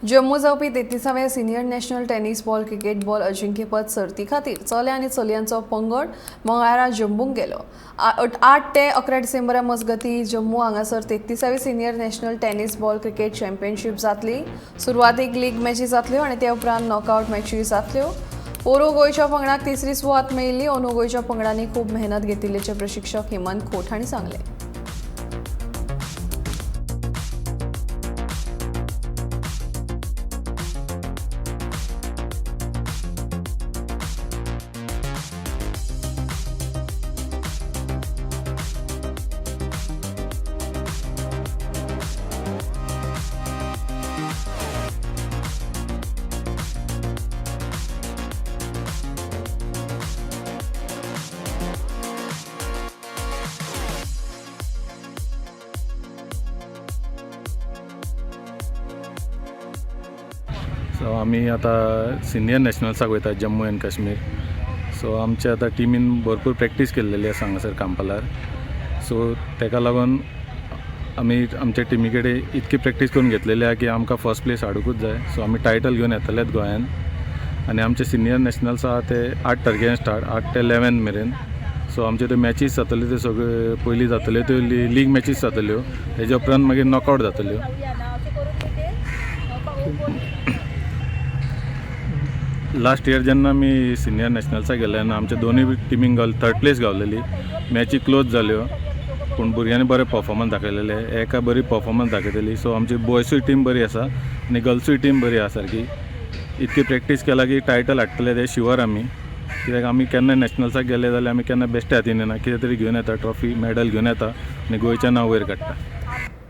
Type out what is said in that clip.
जम्मू जावपी 33व्या senior national tennis ball cricket ball अजिंक्यपद सर्ती खातीर चले आनी चलयांचो पंगड मंगळारा जम्मूक गेलो। 8 ते 11 डिसेंबरा मजगती जम्मू हांगासर 33वी senior national tennis ball cricket championship जातली। सुरवातीक लीग मॅची जातल्यो आनी ते उपरांत नॉकआउट मॅची जातल्यो। पोरू गोंयच्या पंगडाक तिसरी सुवात मेळिल्ली। अंदू गोंयच्या पंगडांनी खूब मेहनत घेतिल्ल्याचे प्रशिक्षक हेमंत खोट हांणी सांगले। सो आमी आता सिनियर नॅशनल्साक वयता जम्मू एंड काश्मीर। सो आमचे आता टिमीन भरपूर प्रॅक्टीस केल्लेली आसा हांगासर कांपालार। सो तेका लागून आमी आमच्या टिमी कडेन इतकी प्रॅक्टीस करून घेतलेली आहा की आमकां फर्स्ट प्लेस हाडूंकूच जाय। सो आमी टायटल घेवन येतलेत गोंयान आनी आमचे सिनियर नॅशनल्स आहा ते 8 तारखेन स्टार्ट 8 ते 11 मेरेन। सो आमचे त्यो मॅचीस जातल्यो त्यो सगळ्यो पयलीं जातल्यो त्यो लीग मॅचीस जातल्यो, तेजे उपरांत मागीर नॉकआउट जातल्यो। लास्ट इयर जेन्ना आमी सिनियर नॅशनल्साक गेले तेन्ना आमच्या दोनूय टिमींक थर्ड प्लेस गावलेली। मॅची क्लोज जाल्यो पूण भुरग्यांनी बरे परफॉर्मन्स दाखयलेले, एका बरी परफॉर्मन्स दाखयतली। सो आमची बॉयसूय टीम बरी आसा आनी गर्ल्सूय टीम बरी आसा सारकी। इतकी प्रॅक्टीस केला की टायटल हाडटले ते शुअर आमी, कित्याक आमी केन्ना नॅशनल्साक गेले जाल्यार आमी केन्ना बेश्टे हातीन येना, कितें तरी घेवन येता, ट्रॉफी मेडल घेवन येता आनी गोंयचें नांव वयर काडटा।